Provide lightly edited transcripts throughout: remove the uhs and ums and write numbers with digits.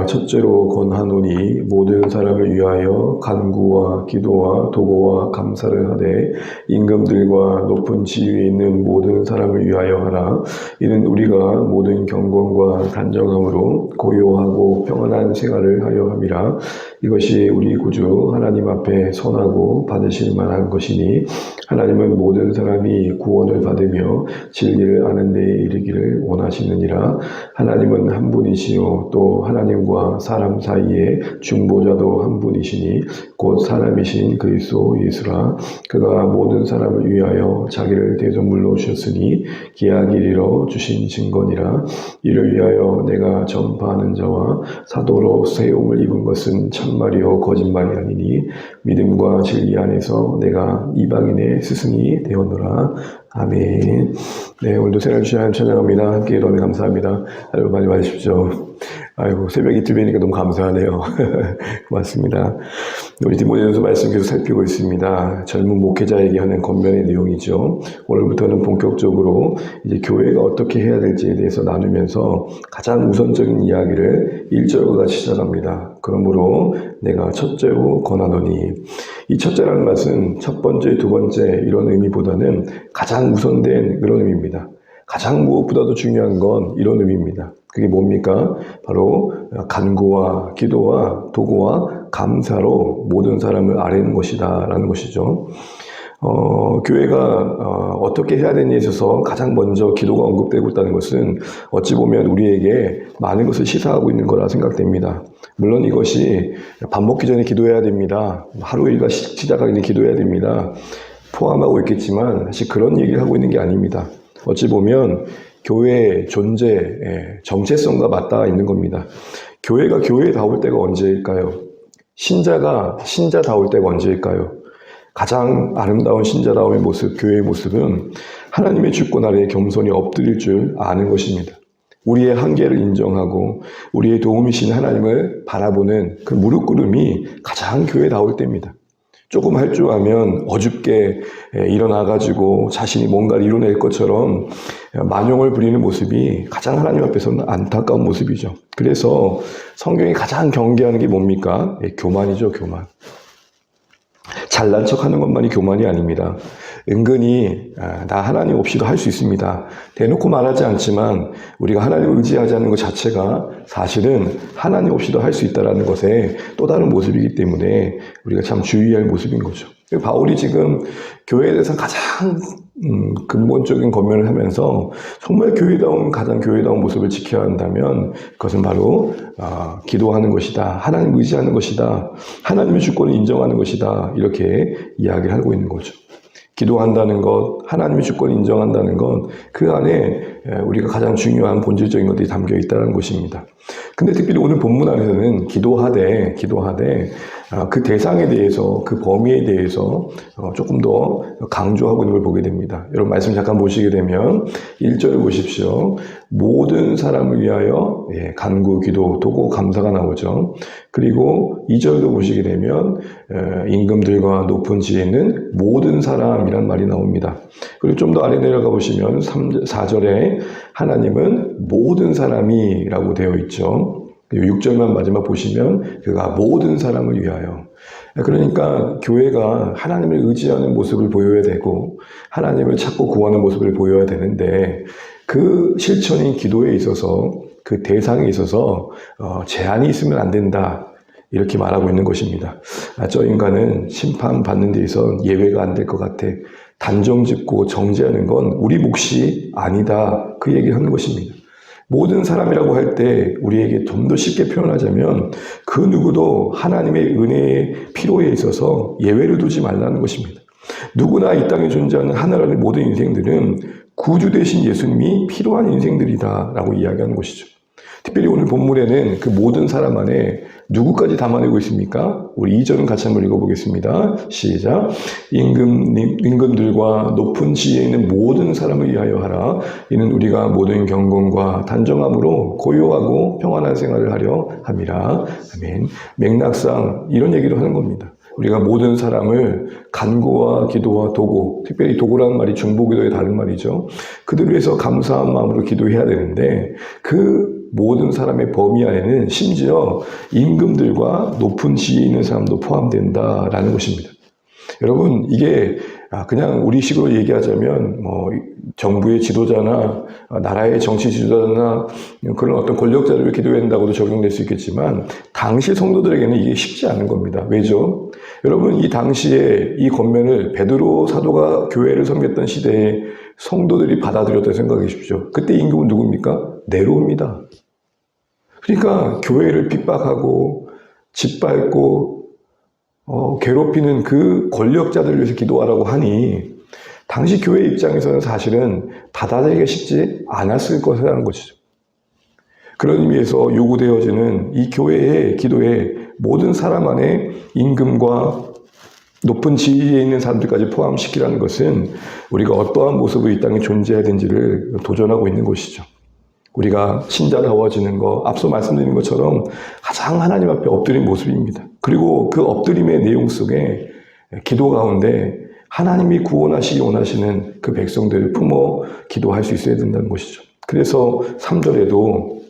내가 첫째로 권하노니 모든 사람을 위하여 간구와 기도와 도고와 감사를 하되 임금들과 높은 지위에 있는 모든 사람을 위하여 하라. 이는 우리가 모든 경건과 단정함으로 고요하고 평안한 생활을 하려 함이라. 이것이 우리 구주 하나님 앞에 선하고 받으실 만한 것이니 하나님은 모든 사람이 구원을 받으며 진리를 아는 데에 이르기를 원하시느니라. 하나님은 한 분이시요 또 하나님과 사람 사이에 중보자도 한 분이시니 곧 사람이신 그리스도 예수라. 그가 모든 사람을 위하여 자기를 대속물로 주셨으니 기약 이르러 주신 증거니라. 이를 위하여 내가 전파하는 자와 사도로 세움을 입은 것은 참말이요 거짓말이 아니니 믿음과 진리 안에서 내가 이방인의 스승이 되었노라. 아멘. 네, 오늘도 새날 주신 하나님 찬양합니다. 함께 너무 감사합니다. 여러분 많이 받으십시오. 아이고, 새벽 이틀 뵈니까 너무 감사하네요. 고맙습니다. 우리 디모데전서 말씀 계속 살피고 있습니다. 젊은 목회자에게 하는 권면의 내용이죠. 오늘부터는 본격적으로 이제 교회가 어떻게 해야 될지에 대해서 나누면서 가장 우선적인 이야기를 1절과 같이 시작합니다. 그러므로 내가 첫째로 권하노니, 이 첫째라는 말은 첫 번째, 두 번째 이런 의미보다는 가장 우선된 그런 의미입니다. 가장 무엇보다도 중요한 건 이런 의미입니다. 그게 뭡니까? 바로 간구와 기도와 도구와 감사로 모든 사람을 아뢰는 것이다 라는 것이죠. 교회가 어떻게 해야 되느냐에 있어서 가장 먼저 기도가 언급되고 있다는 것은 어찌 보면 우리에게 많은 것을 시사하고 있는 거라 생각됩니다. 물론 이것이 밥 먹기 전에 기도해야 됩니다. 하루 일과 시작하기 전에 기도해야 됩니다. 포함하고 있겠지만 사실 그런 얘기를 하고 있는 게 아닙니다. 어찌 보면 교회의 존재, 정체성과 맞닿아 있는 겁니다. 교회가 교회다울 때가 언제일까요? 신자가 신자다울 때가 언제일까요? 가장 아름다운 신자다움의 모습, 교회의 모습은 하나님의 주권 아래에 겸손히 엎드릴 줄 아는 것입니다. 우리의 한계를 인정하고 우리의 도움이신 하나님을 바라보는 그 무릎 꿇음이 가장 교회다울 때입니다. 조금 할 줄 아면 어줍게 일어나가지고 자신이 뭔가를 이뤄낼 것처럼 만용을 부리는 모습이 가장 하나님 앞에서는 안타까운 모습이죠. 그래서 성경이 가장 경계하는 게 뭡니까? 교만이죠, 교만. 잘난 척하는 것만이 교만이 아닙니다. 은근히 나 하나님 없이도 할 수 있습니다. 대놓고 말하지 않지만 우리가 하나님을 의지하지 않는 것 자체가 사실은 하나님 없이도 할 수 있다는 것의 또 다른 모습이기 때문에 우리가 참 주의할 모습인 거죠. 바울이 지금 교회에 대해서 가장 근본적인 권면을 하면서 정말 가장 교회다운 모습을 지켜야 한다면 그것은 바로 기도하는 것이다. 하나님 의지하는 것이다. 하나님의 주권을 인정하는 것이다. 이렇게 이야기를 하고 있는 거죠. 기도한다는 것, 하나님의 주권을 인정한다는 것, 그 안에 우리가 가장 중요한 본질적인 것들이 담겨 있다는 것입니다. 근데 특별히 오늘 본문 안에서는 기도하되 그 대상에 대해서, 그 범위에 대해서 조금 더 강조하고 있는 걸 보게 됩니다. 여러분 말씀 잠깐 보시게 되면 1절 보십시오. 모든 사람을 위하여 간구, 기도, 도고, 감사가 나오죠. 그리고 2절도 보시게 되면 임금들과 높은 지에 있는 모든 사람이란 말이 나옵니다. 그리고 좀 더 아래 내려가 보시면 4절에 하나님은 모든 사람이라고 되어 있죠. 6절만 마지막 보시면 그가 모든 사람을 위하여. 그러니까 교회가 하나님을 의지하는 모습을 보여야 되고 하나님을 찾고 구하는 모습을 보여야 되는데 그 실천인 기도에 있어서 그 대상에 있어서 제한이 있으면 안 된다. 이렇게 말하고 있는 것입니다. 저 인간은 심판받는 데 있어서 예외가 안 될 것 같아. 단정 짓고 정죄하는 건 우리 몫이 아니다. 그 얘기를 하는 것입니다. 모든 사람이라고 할 때 우리에게 좀 더 쉽게 표현하자면 그 누구도 하나님의 은혜의 필요에 있어서 예외를 두지 말라는 것입니다. 누구나 이 땅에 존재하는 하나님의 모든 인생들은 구주 되신 예수님이 필요한 인생들이다 라고 이야기하는 것이죠. 특별히 오늘 본문에는 그 모든 사람 안에 누구까지 담아내고 있습니까? 우리 2절은 같이 한번 읽어보겠습니다. 시작. 임금들과 높은 지위에 있는 모든 사람을 위하여 하라. 이는 우리가 모든 경건과 단정함으로 고요하고 평안한 생활을 하려 함이라. 아멘. 맥락상 이런 얘기를 하는 겁니다. 우리가 모든 사람을 간구와 기도와 도구, 특별히 도구라는 말이 중보기도의 다른 말이죠. 그들을 위해서 감사한 마음으로 기도해야 되는데 그 모든 사람의 범위 안에는 심지어 임금들과 높은 지위에 있는 사람도 포함된다라는 것입니다. 여러분, 이게 그냥 우리식으로 얘기하자면 정부의 지도자나 나라의 정치 지도자나 그런 어떤 권력자를 기도해야 된다고도 적용될 수 있겠지만 당시 성도들에게는 이게 쉽지 않은 겁니다. 왜죠? 여러분, 이 당시에 이 권면을 베드로 사도가 교회를 섬겼던 시대에 성도들이 받아들였다고 생각해 주십시오. 그때 임금은 누굽니까? 네로입니다. 그러니까 교회를 핍박하고 짓밟고 괴롭히는 그 권력자들을 위해서 기도하라고 하니 당시 교회 입장에서는 사실은 받아들이기가 쉽지 않았을 것이라는 것이죠. 그런 의미에서 요구되어지는 이 교회의 기도에 모든 사람 안에 임금과 높은 지위에 있는 사람들까지 포함시키라는 것은 우리가 어떠한 모습으로 이 땅에 존재해야 되는지를 도전하고 있는 것이죠. 우리가 신자다워지는 것, 앞서 말씀드린 것처럼 가장 하나님 앞에 엎드린 모습입니다. 그리고 그 엎드림의 내용 속에 기도 가운데 하나님이 구원하시기 원하시는 그 백성들을 품어 기도할 수 있어야 된다는 것이죠. 그래서 3절에도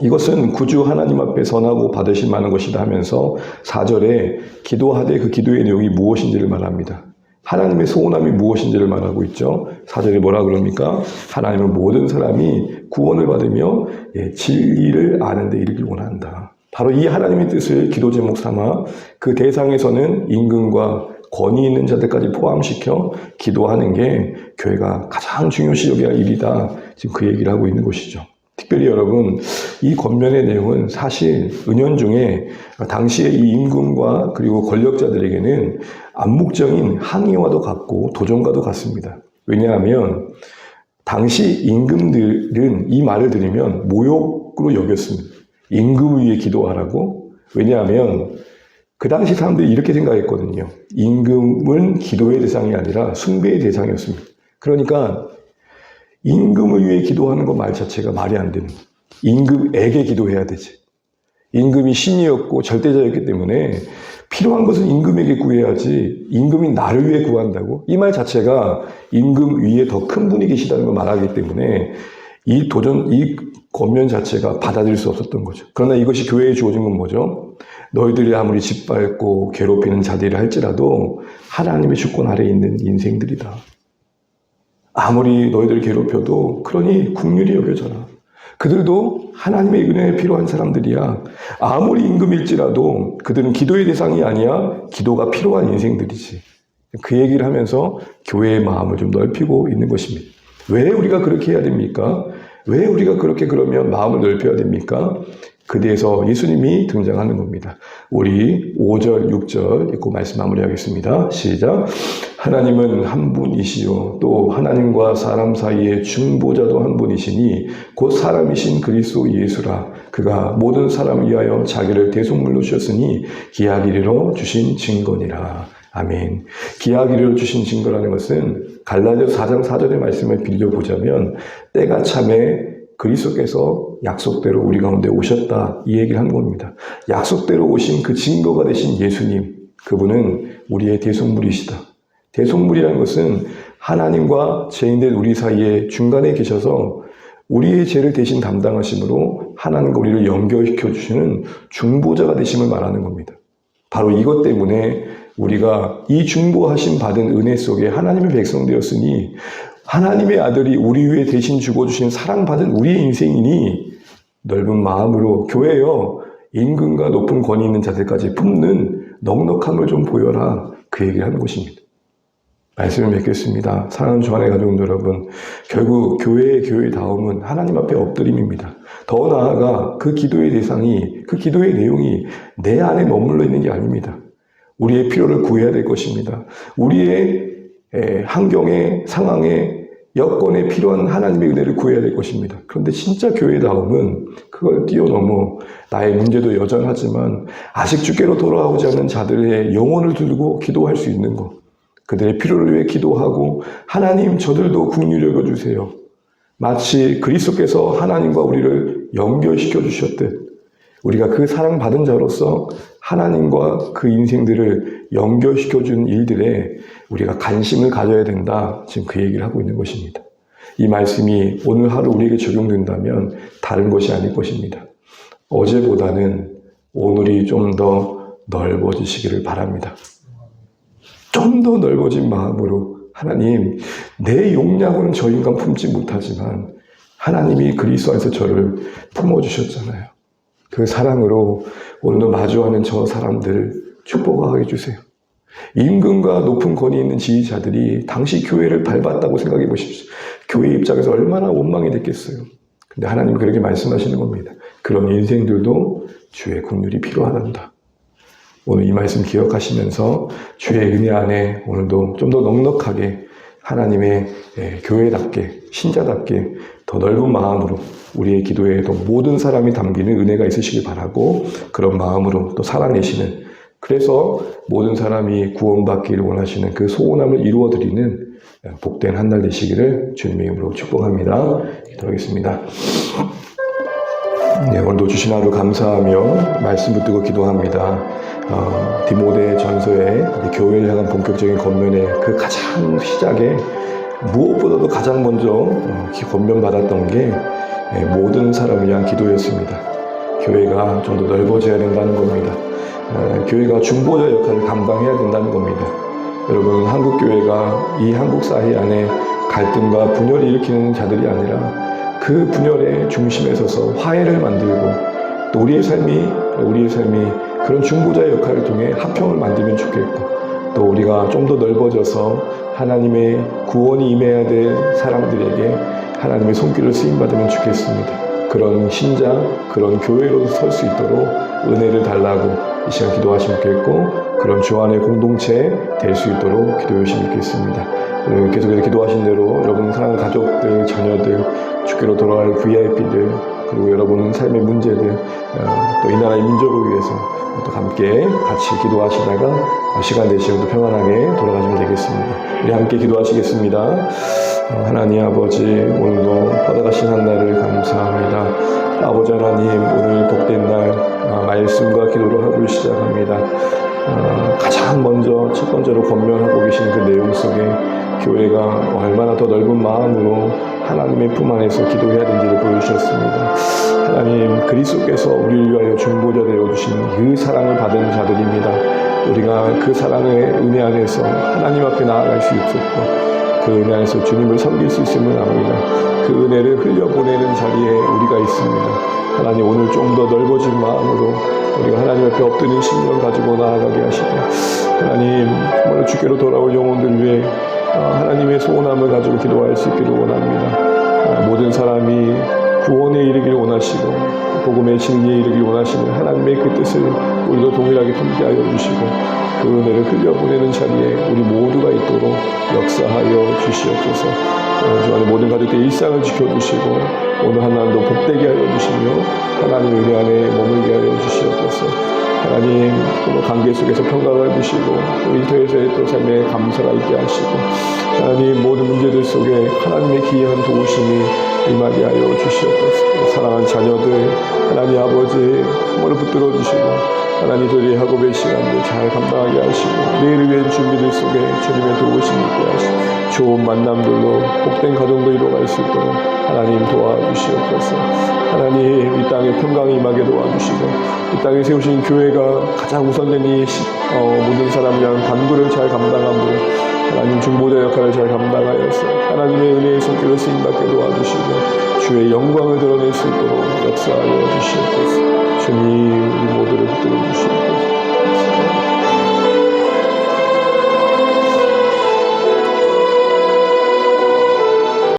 이것은 구주 하나님 앞에 선하고 받으실 만한 것이다 하면서 4절에 기도하되 그 기도의 내용이 무엇인지를 말합니다. 하나님의 소원함이 무엇인지를 말하고 있죠. 4절에 뭐라 그럽니까? 하나님은 모든 사람이 구원을 받으며 진리를 아는 데 이르길 원한다. 바로 이 하나님의 뜻을 기도 제목 삼아 그 대상에서는 임금과 권위 있는 자들까지 포함시켜 기도하는 게 교회가 가장 중요시 여겨야 할 일이다. 지금 그 얘기를 하고 있는 것이죠. 특별히 여러분, 이 권면의 내용은 사실 은연중에 당시의 이 임금과 그리고 권력자들에게는 암묵적인 항의와도 같고 도전과도 같습니다. 왜냐하면 당시 임금들은 이 말을 들으면 모욕으로 여겼습니다. 임금 위에 기도하라고. 왜냐하면 그 당시 사람들이 이렇게 생각했거든요. 임금은 기도의 대상이 아니라 숭배의 대상이었습니다. 그러니까 임금을 위해 기도하는 것 말 자체가 말이 안 되는 거예요. 임금에게 기도해야 되지. 임금이 신이었고 절대자였기 때문에 필요한 것은 임금에게 구해야지 임금이 나를 위해 구한다고? 이 말 자체가 임금 위에 더 큰 분이 계시다는 걸 말하기 때문에 이 권면 자체가 받아들일 수 없었던 거죠. 그러나 이것이 교회에 주어진 건 뭐죠? 너희들이 아무리 짓밟고 괴롭히는 자들이라 할지라도 하나님의 주권 아래에 있는 인생들이다. 아무리 너희들을 괴롭혀도 그러니 긍휼히 여겨져라. 그들도 하나님의 은혜에 필요한 사람들이야. 아무리 임금일지라도 그들은 기도의 대상이 아니야. 기도가 필요한 인생들이지. 그 얘기를 하면서 교회의 마음을 좀 넓히고 있는 것입니다. 왜 우리가 그렇게 해야 됩니까? 왜 우리가 그렇게 그러면 마음을 넓혀야 됩니까? 그 뒤에서 예수님이 등장하는 겁니다. 우리 5절, 6절 읽고 말씀 마무리하겠습니다. 시작. 하나님은 한 분이시요 또 하나님과 사람 사이의 중보자도 한 분이시니 곧 사람이신 그리스도 예수라. 그가 모든 사람을 위하여 자기를 대속물로 주셨으니 기약 이르러 주신 증거니라. 아멘. 기약 이르러 주신 증거라는 것은 갈라디아서 4장 4절의 말씀을 빌려보자면 때가 참에 그리스도께서 약속대로 우리 가운데 오셨다 이 얘기를 하는 겁니다. 약속대로 오신 그 증거가 되신 예수님, 그분은 우리의 대속물이시다. 대속물이라는 것은 하나님과 죄인된 우리 사이에 중간에 계셔서 우리의 죄를 대신 담당하심으로 하나님과 우리를 연결시켜 주시는 중보자가 되심을 말하는 겁니다. 바로 이것 때문에 우리가 이 중보하심 받은 은혜 속에 하나님의 백성 되었으니 하나님의 아들이 우리 위해 대신 죽어주신 사랑받은 우리의 인생이니 넓은 마음으로 교회여 임금과 높은 권위 있는 자들까지 품는 넉넉함을 좀 보여라. 그 얘기를 하는 것입니다. 말씀을 맺겠습니다. 사랑하는 주안의 가족 여러분, 결국 교회의 교회다움은 하나님 앞에 엎드림입니다. 더 나아가 그 기도의 대상이, 그 기도의 내용이 내 안에 머물러 있는 게 아닙니다. 우리의 필요를 구해야 될 것입니다. 우리의 환경에, 상황에, 여건에 필요한 하나님의 은혜를 구해야 될 것입니다. 그런데 진짜 교회다움은 그걸 뛰어넘어 나의 문제도 여전하지만 아직 주께로 돌아오지 않는 자들의 영혼을 들고 기도할 수 있는 것. 그들의 필요를 위해 기도하고 하나님 저들도 긍휼히 여겨주세요. 마치 그리스도께서 하나님과 우리를 연결시켜 주셨듯 우리가 그 사랑받은 자로서 하나님과 그 인생들을 연결시켜준 일들에 우리가 관심을 가져야 된다. 지금 그 얘기를 하고 있는 것입니다. 이 말씀이 오늘 하루 우리에게 적용된다면 다른 것이 아닐 것입니다. 어제보다는 오늘이 좀 더 넓어지시기를 바랍니다. 좀 더 넓어진 마음으로 하나님, 내 용량으로는 저 인간 품지 못하지만 하나님이 그리스도 안에서 저를 품어주셨잖아요. 그 사랑으로 오늘도 마주하는 저 사람들을 축복하게 해주세요. 임금과 높은 권위 있는 지휘자들이 당시 교회를 밟았다고 생각해 보십시오. 교회 입장에서 얼마나 원망이 됐겠어요. 근데 하나님이 그렇게 말씀하시는 겁니다. 그런 인생들도 주의 긍휼이 필요하단다. 오늘 이 말씀 기억하시면서 주의 은혜 안에 오늘도 좀 더 넉넉하게 하나님의 교회답게, 신자답게 더 넓은 마음으로 우리의 기도에도 모든 사람이 담기는 은혜가 있으시길 바라고, 그런 마음으로 또 살아내시는, 그래서 모든 사람이 구원받기를 원하시는 그 소원함을 이루어드리는 복된 한 날 되시기를 주님의 이름으로 축복합니다. 기도하겠습니다. 네, 오늘도 주신 하루 감사하며 말씀 붙들고 기도합니다. 디모데 전서에 교회를 향한 본격적인 권면의 그 가장 시작에 무엇보다도 가장 먼저 권면받았던 게 모든 사람을 위한 기도였습니다. 교회가 좀 더 넓어져야 된다는 겁니다. 교회가 중보자 역할을 감당해야 된다는 겁니다. 여러분, 한국교회가 이 한국 사회 안에 갈등과 분열을 일으키는 자들이 아니라 그 분열의 중심에 서서 화해를 만들고, 또 우리의 삶이 그런 중보자의 역할을 통해 화평을 만들면 좋겠고, 또 우리가 좀 더 넓어져서 하나님의 구원이 임해야 될 사람들에게 하나님의 손길을 쓰임받으면 좋겠습니다. 그런 신자, 그런 교회로 설 수 있도록 은혜를 달라고 이 시간 기도하시면 좋겠고, 그런 주 안의 공동체 될 수 있도록 기도해 주시면 좋겠습니다. 오늘 계속해서 기도하신 대로 여러분 사랑하는 가족들, 자녀들, 주께로 돌아갈 VIP들, 그리고 여러분 삶의 문제들, 또 이 나라의 민족을 위해서 또 함께 같이 기도하시다가 시간 되시면 또 평안하게 돌아가시면 되겠습니다. 우리 함께 기도하시겠습니다. 하나님 아버지, 오늘도 받아가신 한 날을 감사합니다. 아버지 하나님, 오늘 복된 날 말씀과 기도를 하루 시작합니다. 가장 먼저 첫 번째로 권면하고 계신 그 내용 속에 교회가 얼마나 더 넓은 마음으로 하나님의 품 안에서 기도해야 되는지를 보여주셨습니다. 하나님, 그리스도께서 우리를 위하여 중보자 되어주신 그 사랑을 받은 자들입니다. 우리가 그 사랑의 은혜 안에서 하나님 앞에 나아갈 수 있었고, 그 은혜 안에서 주님을 섬길 수 있음을 압니다. 그 은혜를 흘려보내는 자리에 우리가 있습니다. 하나님, 오늘 좀 더 넓어진 마음으로 우리가 하나님 앞에 엎드린 심령 가지고 나아가게 하시고, 하나님 정말 주께로 돌아올 영혼들 위해 하나님의 소원함을 가지고 기도할 수 있기를 원합니다. 모든 사람이 구원에 이르기를 원하시고 복음의 진리에 이르기를 원하시는 하나님의 그 뜻을 우리도 동일하게 품게 하여 주시고, 그 은혜를 흘려보내는 자리에 우리 모두가 있도록 역사하여 주시옵소서. 주안의 모든 가족들의 일상을 지켜주시고 오늘 하나님도 복되게 하여 주시며 하나님의 은혜 안에 머물게 하여 주시옵소서. 하나님, 관계 속에서 평강을 주시고 일터에서의 또 삶에 감사가 있게 하시고, 하나님 모든 문제들 속에 하나님의 기이한 도우심이 임하게 하여 주시옵소서. 사랑하는 자녀들, 하나님 아버지 손을 붙들어 주시고 하나님들이 학업의 시간들 잘 감당하게 하시고, 내일을 위한 준비들 속에 주님의 도우심이 있게 하시고, 좋은 만남들로 복된 가정도 이루어갈 수 있도록 하나님 도와주시옵소서. 하나님, 이 땅에 평강이 임하게 도와주시고, 이 땅에 세우신 교회가 가장 우선된 이 모든 사람을 위한 간구를 잘 감당함으로 하나님 중보자 역할을 잘 감당하여서 하나님의 은혜의 손길을 쓰임받게 도와주시고 주의 영광을 드러낼 수 있도록 역사하여 주시옵소서. 주님,